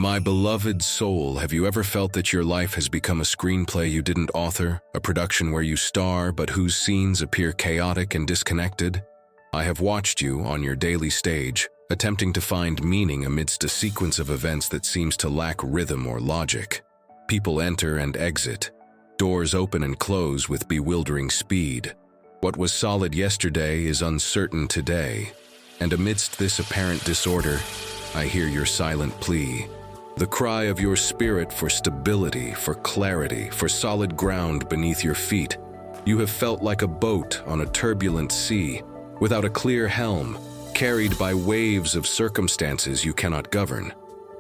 My beloved soul, have you ever felt that your life has become a screenplay you didn't author, a production where you star but whose scenes appear chaotic and disconnected? I have watched you on your daily stage, attempting to find meaning amidst a sequence of events that seems to lack rhythm or logic. People enter and exit. Doors open and close with bewildering speed. What was solid yesterday is uncertain today. And amidst this apparent disorder, I hear your silent plea. The cry of your spirit for stability, for clarity, for solid ground beneath your feet. You have felt like a boat on a turbulent sea, without a clear helm, carried by waves of circumstances you cannot govern.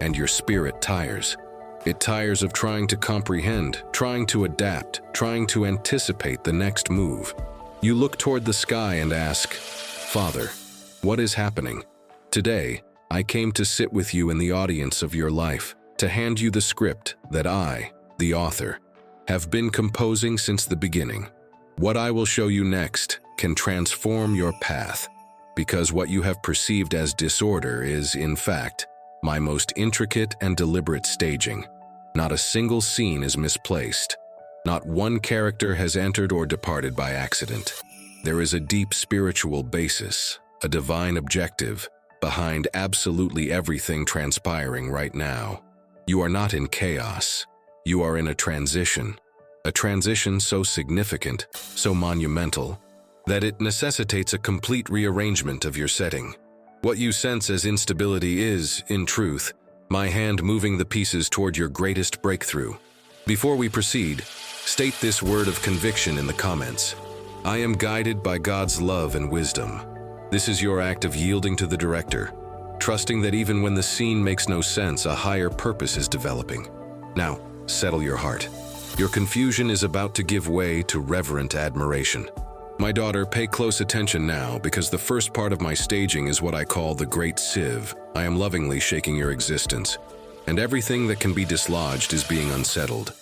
And your spirit tires. It tires of trying to comprehend, trying to adapt, trying to anticipate the next move. You look toward the sky and ask, Father, what is happening? Today, I came to sit with you in the audience of your life, to hand you the script that I, the author, have been composing since the beginning. What I will show you next can transform your path, because what you have perceived as disorder is, in fact, my most intricate and deliberate staging. Not a single scene is misplaced. Not one character has entered or departed by accident. There is a deep spiritual basis, a divine objective, behind absolutely everything transpiring right now. You are not in chaos. You are in a transition so significant, so monumental, that it necessitates a complete rearrangement of your setting. What you sense as instability is, in truth, my hand moving the pieces toward your greatest breakthrough. Before we proceed, state this word of conviction in the comments. I am guided by God's love and wisdom. This is your act of yielding to the director, trusting that even when the scene makes no sense, a higher purpose is developing. Now, settle your heart. Your confusion is about to give way to reverent admiration. My daughter, pay close attention now, because the first part of my staging is what I call the Great Sieve. I am lovingly shaking your existence, and everything that can be dislodged is being unsettled.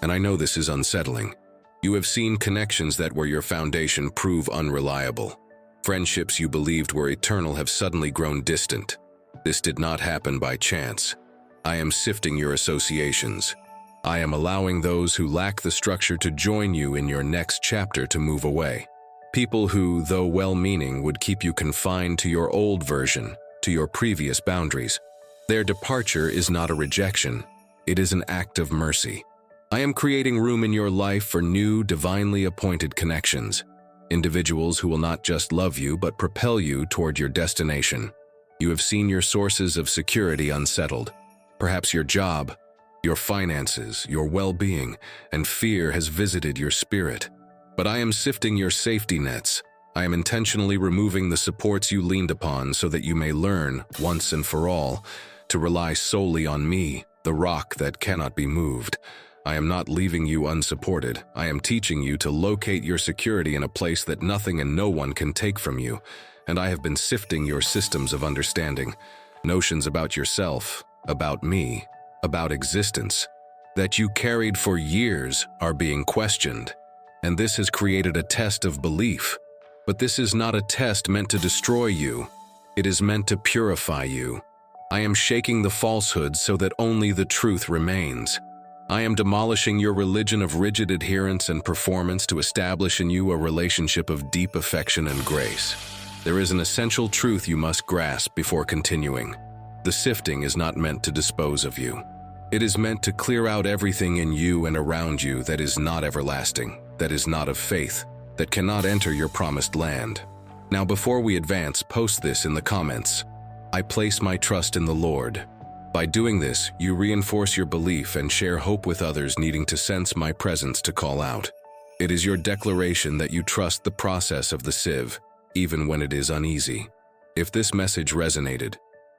And I know this is unsettling. You have seen connections that were your foundation prove unreliable. Friendships you believed were eternal have suddenly grown distant. This did not happen by chance. I am sifting your associations. I am allowing those who lack the structure to join you in your next chapter to move away. People who, though well-meaning, would keep you confined to your old version, to your previous boundaries. Their departure is not a rejection. It is an act of mercy. I am creating room in your life for new, divinely appointed connections. Individuals who will not just love you, but propel you toward your destination. You have seen your sources of security unsettled. Perhaps your job, your finances, your well-being, and fear has visited your spirit. But I am sifting your safety nets. I am intentionally removing the supports you leaned upon so that you may learn, once and for all, to rely solely on me, the rock that cannot be moved. I am not leaving you unsupported. I am teaching you to locate your security in a place that nothing and no one can take from you. And I have been sifting your systems of understanding, notions about yourself, about me, about existence, that you carried for years are being questioned. And this has created a test of belief. But this is not a test meant to destroy you. It is meant to purify you. I am shaking the falsehoods so that only the truth remains. I am demolishing your religion of rigid adherence and performance to establish in you a relationship of deep affection and grace. There is an essential truth you must grasp before continuing. The sifting is not meant to dispose of you. It is meant to clear out everything in you and around you that is not everlasting, that is not of faith, that cannot enter your promised land. Now, before we advance, post this in the comments. I place my trust in the Lord. By doing this, you reinforce your belief and share hope with others needing to sense my presence to call out. It is your declaration that you trust the process of the sieve, even when it is uneasy. If this message resonated,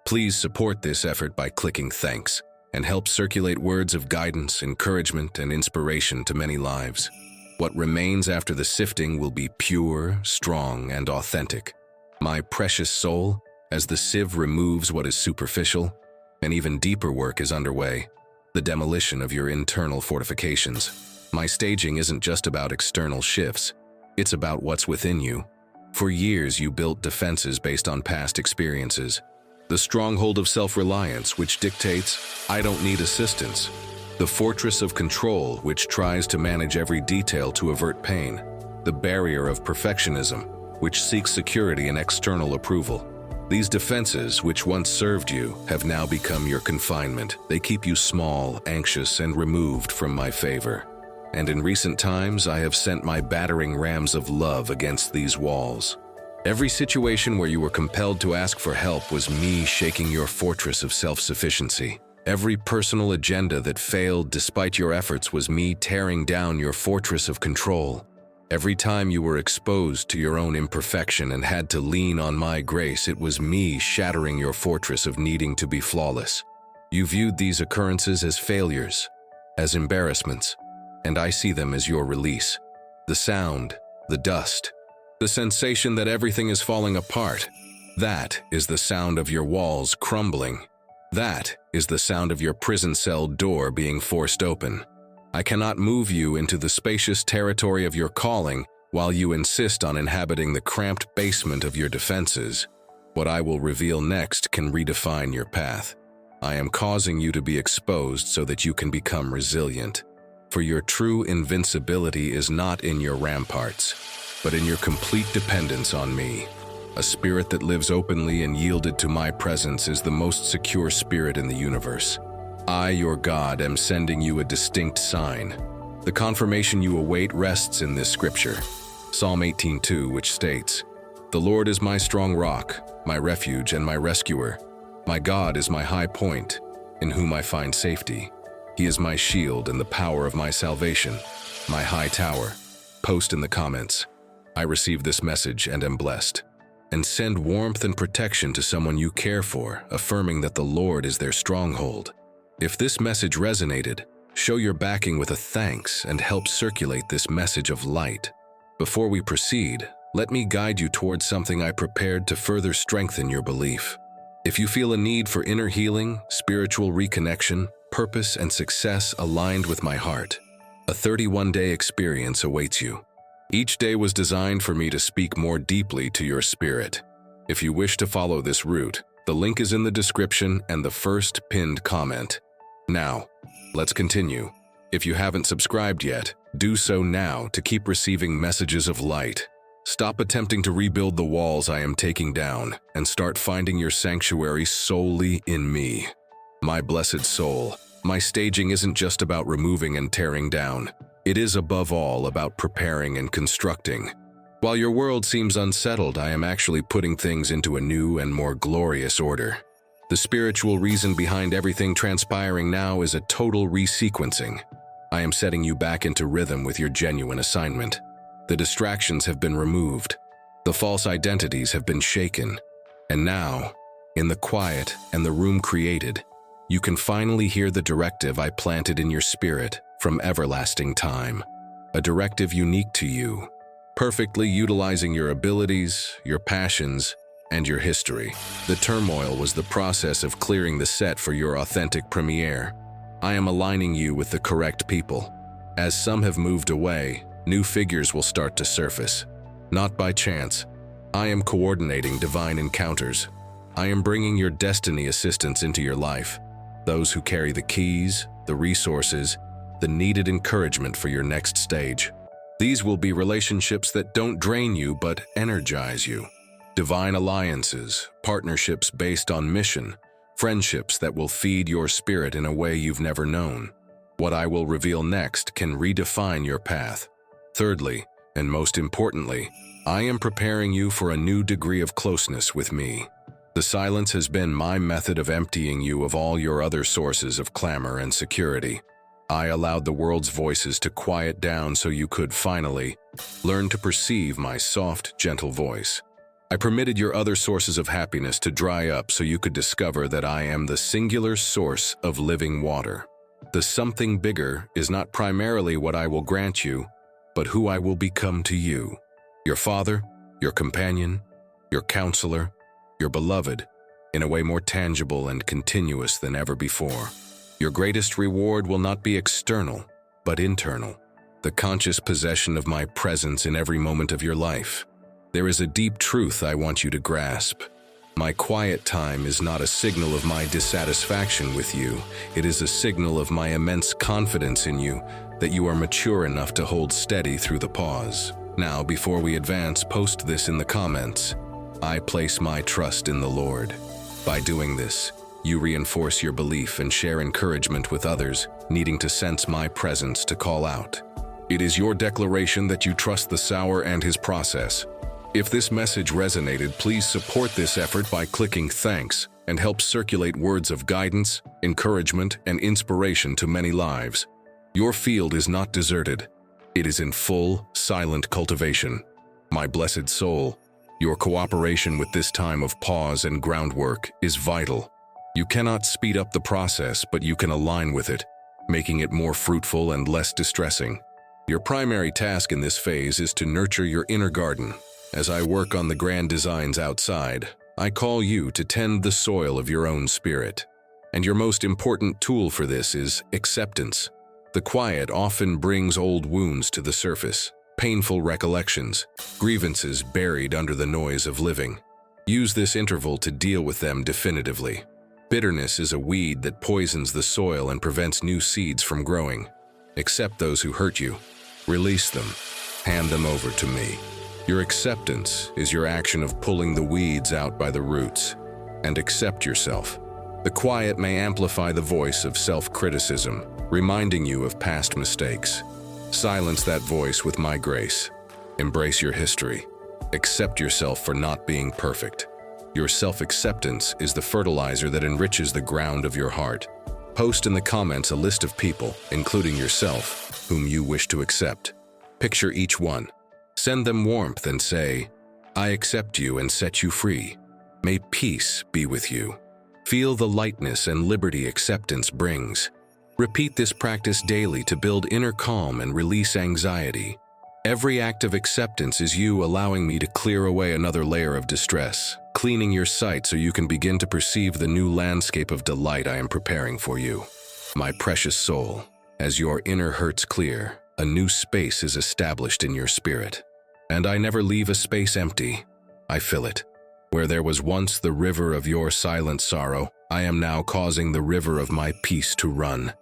please support this effort by clicking thanks and help circulate words of guidance, encouragement, and inspiration to many lives. What remains after the sifting will be pure, strong, and authentic. My precious soul, as the sieve removes what is superficial, an even deeper work is underway, the demolition of your internal fortifications. My staging isn't just about external shifts, it's about what's within you. For years you built defenses based on past experiences. The stronghold of self-reliance, which dictates, I don't need assistance. The fortress of control, which tries to manage every detail to avert pain. The barrier of perfectionism, which seeks security and external approval. These defenses, which once served you, have now become your confinement. They keep you small, anxious, and removed from my favor. And in recent times, I have sent my battering rams of love against these walls. Every situation where you were compelled to ask for help was me shaking your fortress of self-sufficiency. Every personal agenda that failed despite your efforts was me tearing down your fortress of control. Every time you were exposed to your own imperfection and had to lean on my grace, it was me shattering your fortress of needing to be flawless. You viewed these occurrences as failures, as embarrassments, and I see them as your release. The sound, the dust, the sensation that everything is falling apart, that is the sound of your walls crumbling. That is the sound of your prison cell door being forced open. I cannot move you into the spacious territory of your calling while you insist on inhabiting the cramped basement of your defenses. What I will reveal next can redefine your path. I am causing you to be exposed so that you can become resilient. For your true invincibility is not in your ramparts, but in your complete dependence on me. A spirit that lives openly and yielded to my presence is the most secure spirit in the universe. I, your God, am sending you a distinct sign. The confirmation you await rests in this scripture, Psalm 18:2, which states, "The Lord is my strong rock, my refuge and my rescuer. My God is my high point, in whom I find safety. He is my shield and the power of my salvation, my high tower." Post in the comments, "I receive this message and am blessed." And send warmth and protection to someone you care for, affirming that the Lord is their stronghold. If this message resonated, show your backing with a thanks and help circulate this message of light. Before we proceed, let me guide you towards something I prepared to further strengthen your belief. If you feel a need for inner healing, spiritual reconnection, purpose, and success aligned with my heart, a 31-day experience awaits you. Each day was designed for me to speak more deeply to your spirit. If you wish to follow this route, the link is in the description and the first pinned comment. Now, let's continue. If you haven't subscribed yet, do so now to keep receiving messages of light. Stop attempting to rebuild the walls I am taking down and start finding your sanctuary solely in me. My blessed soul, my staging isn't just about removing and tearing down. It is above all about preparing and constructing. While your world seems unsettled, I am actually putting things into a new and more glorious order. The spiritual reason behind everything transpiring now is a total resequencing. I am setting you back into rhythm with your genuine assignment. The distractions have been removed. The false identities have been shaken. And now, in the quiet and the room created, you can finally hear the directive I planted in your spirit from everlasting time. A directive unique to you, perfectly utilizing your abilities, your passions, and your history. The turmoil was the process of clearing the set for your authentic premiere. I am aligning you with the correct people. As some have moved away, new figures will start to surface. Not by chance. I am coordinating divine encounters. I am bringing your destiny assistants into your life. Those who carry the keys, the resources, the needed encouragement for your next stage. These will be relationships that don't drain you but energize you. Divine alliances, partnerships based on mission, friendships that will feed your spirit in a way you've never known. What I will reveal next can redefine your path. Thirdly, and most importantly, I am preparing you for a new degree of closeness with me. The silence has been my method of emptying you of all your other sources of clamor and security. I allowed the world's voices to quiet down so you could finally learn to perceive my soft, gentle voice. I permitted your other sources of happiness to dry up so you could discover that I am the singular source of living water. The something bigger is not primarily what I will grant you, but who I will become to you. Your father, your companion, your counselor, your beloved, in a way more tangible and continuous than ever before. Your greatest reward will not be external, but internal. The conscious possession of my presence in every moment of your life. There is a deep truth I want you to grasp. My quiet time is not a signal of my dissatisfaction with you. It is a signal of my immense confidence in you, that you are mature enough to hold steady through the pause. Now, before we advance, post this in the comments. I place my trust in the Lord. By doing this, you reinforce your belief and share encouragement with others, needing to sense my presence to call out. It is your declaration that you trust the sower and his process. If this message resonated, please support this effort by clicking thanks and help circulate words of guidance, encouragement, and inspiration to many lives. Your field is not deserted. It is in full, silent cultivation. My blessed soul, your cooperation with this time of pause and groundwork is vital. You cannot speed up the process, but you can align with it, making it more fruitful and less distressing. Your primary task in this phase is to nurture your inner garden. As I work on the grand designs outside, I call you to tend the soil of your own spirit. And your most important tool for this is acceptance. The quiet often brings old wounds to the surface, painful recollections, grievances buried under the noise of living. Use this interval to deal with them definitively. Bitterness is a weed that poisons the soil and prevents new seeds from growing. Accept those who hurt you. Release them. Hand them over to me. Your acceptance is your action of pulling the weeds out by the roots. And accept yourself. The quiet may amplify the voice of self-criticism, reminding you of past mistakes. Silence that voice with my grace. Embrace your history. Accept yourself for not being perfect. Your self-acceptance is the fertilizer that enriches the ground of your heart. Post in the comments a list of people, including yourself, whom you wish to accept. Picture each one. Send them warmth and say, I accept you and set you free. May peace be with you. Feel the lightness and liberty acceptance brings. Repeat this practice daily to build inner calm and release anxiety. Every act of acceptance is you allowing me to clear away another layer of distress, cleaning your sight so you can begin to perceive the new landscape of delight I am preparing for you. My precious soul, as your inner hurts clear, a new space is established in your spirit. And I never leave a space empty. I fill it. Where there was once the river of your silent sorrow, I am now causing the river of my peace to run.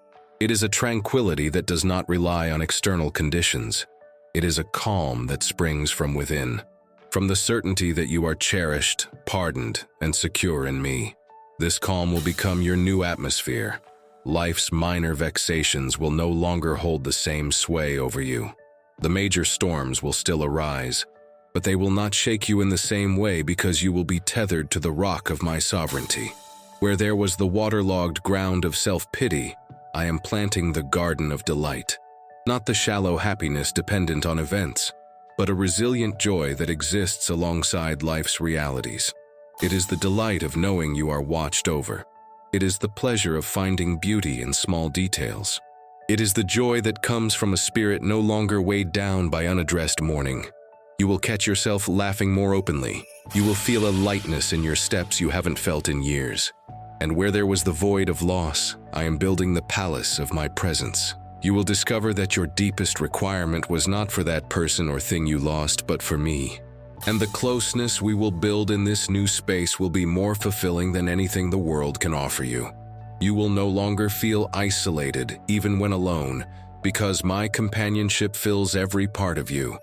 It is a tranquility that does not rely on external conditions. It is a calm that springs from within, from the certainty that you are cherished, pardoned, and secure in me. This calm will become your new atmosphere. Life's minor vexations will no longer hold the same sway over you. The major storms will still arise, but they will not shake you in the same way because you will be tethered to the rock of my sovereignty. Where there was the waterlogged ground of self-pity, I am planting the garden of delight. Not the shallow happiness dependent on events, but a resilient joy that exists alongside life's realities. It is the delight of knowing you are watched over. It is the pleasure of finding beauty in small details. It is the joy that comes from a spirit no longer weighed down by unaddressed mourning. You will catch yourself laughing more openly. You will feel a lightness in your steps you haven't felt in years. And where there was the void of loss, I am building the palace of my presence. You will discover that your deepest requirement was not for that person or thing you lost, but for me. And the closeness we will build in this new space will be more fulfilling than anything the world can offer you. You will no longer feel isolated, even when alone, because my companionship fills every part of you.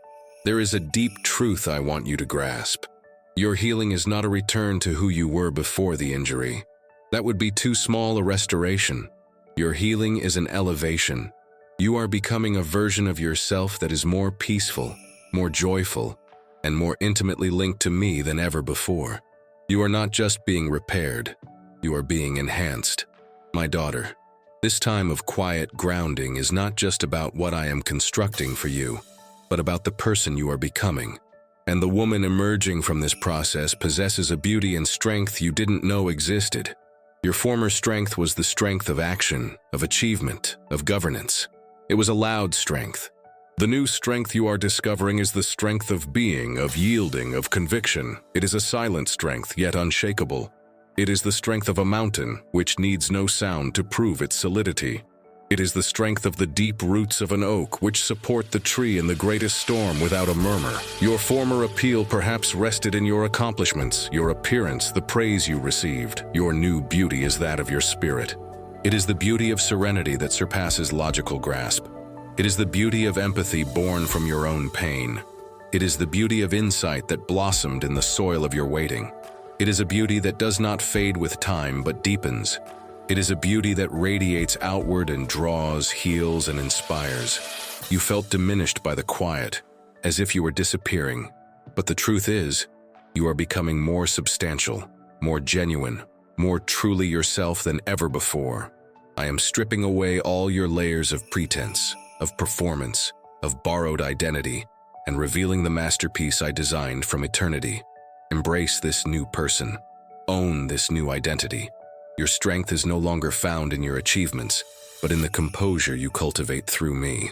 There is a deep truth I want you to grasp. Your healing is not a return to who you were before the injury. That would be too small a restoration. Your healing is an elevation. You are becoming a version of yourself that is more peaceful, more joyful, and more intimately linked to me than ever before. You are not just being repaired, you are being enhanced. My daughter, this time of quiet grounding is not just about what I am constructing for you, but about the person you are becoming. And the woman emerging from this process possesses a beauty and strength you didn't know existed. Your former strength was the strength of action, of achievement, of governance. It was a loud strength. The new strength you are discovering is the strength of being, of yielding, of conviction. It is a silent strength, yet unshakable. It is the strength of a mountain, which needs no sound to prove its solidity. It is the strength of the deep roots of an oak which support the tree in the greatest storm without a murmur. Your former appeal perhaps rested in your accomplishments, your appearance, the praise you received. Your new beauty is that of your spirit. It is the beauty of serenity that surpasses logical grasp. It is the beauty of empathy born from your own pain. It is the beauty of insight that blossomed in the soil of your waiting. It is a beauty that does not fade with time but deepens. It is a beauty that radiates outward and draws, heals, and inspires. You felt diminished by the quiet, as if you were disappearing. But the truth is, you are becoming more substantial, more genuine, more truly yourself than ever before. I am stripping away all your layers of pretense, of performance, of borrowed identity, and revealing the masterpiece I designed from eternity. Embrace this new person. Own this new identity. Your strength is no longer found in your achievements, but in the composure you cultivate through me.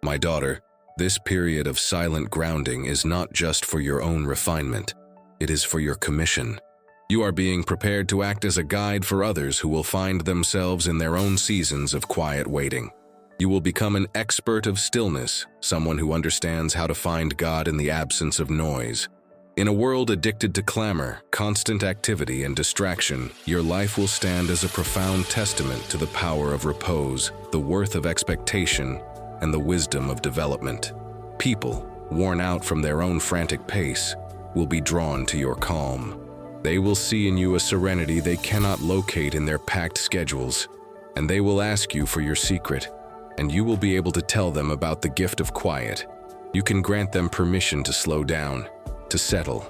My daughter, this period of silent grounding is not just for your own refinement. It is for your commission. You are being prepared to act as a guide for others who will find themselves in their own seasons of quiet waiting. You will become an expert of stillness, someone who understands how to find God in the absence of noise. In a world addicted to clamor, constant activity, and distraction, your life will stand as a profound testament to the power of repose, the worth of expectation, and the wisdom of development. People, worn out from their own frantic pace, will be drawn to your calm. They will see in you a serenity they cannot locate in their packed schedules, and they will ask you for your secret, and you will be able to tell them about the gift of quiet. You can grant them permission to slow down, to settle,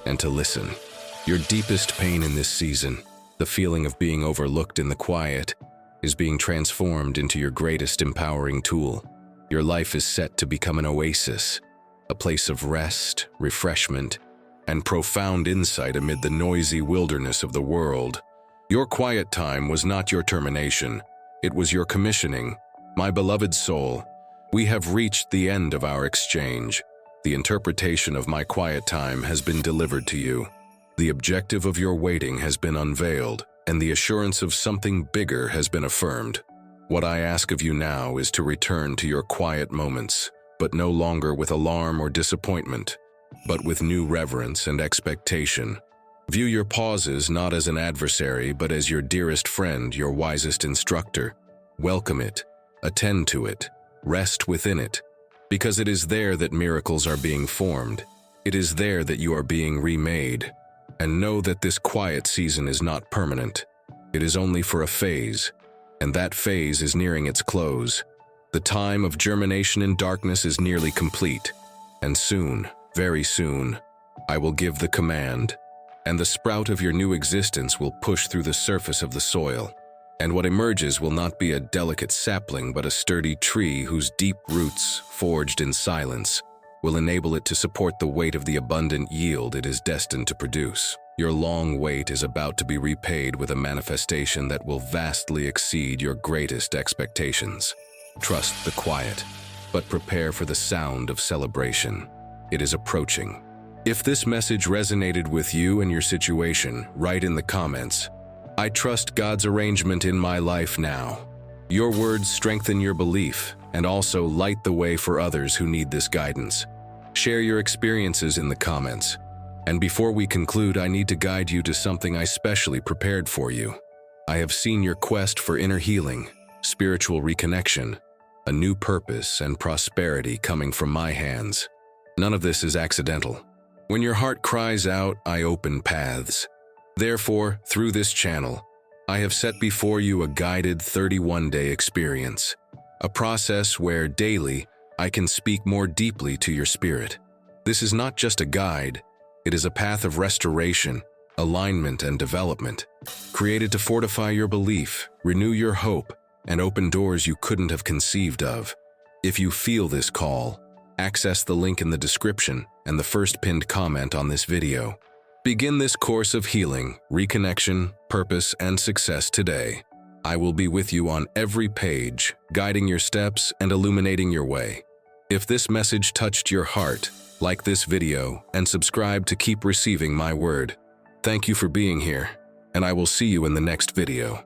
and to listen. Your deepest pain in this season, the feeling of being overlooked in the quiet, is being transformed into your greatest empowering tool. Your life is set to become an oasis, a place of rest, refreshment, and profound insight amid the noisy wilderness of the world. Your quiet time was not your termination, it was your commissioning. My beloved soul, we have reached the end of our exchange. The interpretation of my quiet time has been delivered to you. The objective of your waiting has been unveiled, and the assurance of something bigger has been affirmed. What I ask of you now is to return to your quiet moments, but no longer with alarm or disappointment, but with new reverence and expectation. View your pauses not as an adversary, but as your dearest friend, your wisest instructor. Welcome it, attend to it, rest within it. Because it is there that miracles are being formed. It is there that you are being remade. And know that this quiet season is not permanent. It is only for a phase, and that phase is nearing its close. The time of germination in darkness is nearly complete, and soon, very soon, I will give the command, and the sprout of your new existence will push through the surface of the soil. And what emerges will not be a delicate sapling, but a sturdy tree whose deep roots, forged in silence, will enable it to support the weight of the abundant yield it is destined to produce. Your long wait is about to be repaid with a manifestation that will vastly exceed your greatest expectations. Trust the quiet, but prepare for the sound of celebration. It is approaching. If this message resonated with you and your situation, write in the comments, "I trust God's arrangement in my life now." Your words strengthen your belief and also light the way for others who need this guidance. Share your experiences in the comments. And before we conclude, I need to guide you to something I specially prepared for you. I have seen your quest for inner healing, spiritual reconnection, a new purpose and prosperity coming from my hands. None of this is accidental. When your heart cries out, I open paths. Therefore, through this channel, I have set before you a guided 31-day experience, a process where daily I can speak more deeply to your spirit. This is not just a guide, it is a path of restoration, alignment, and development, created to fortify your belief, renew your hope, and open doors you couldn't have conceived of. If you feel this call, access the link in the description and the first pinned comment on this video. Begin this course of healing, reconnection, purpose, and success today. I will be with you on every page, guiding your steps and illuminating your way. If this message touched your heart, like this video and subscribe to keep receiving my word. Thank you for being here, and I will see you in the next video.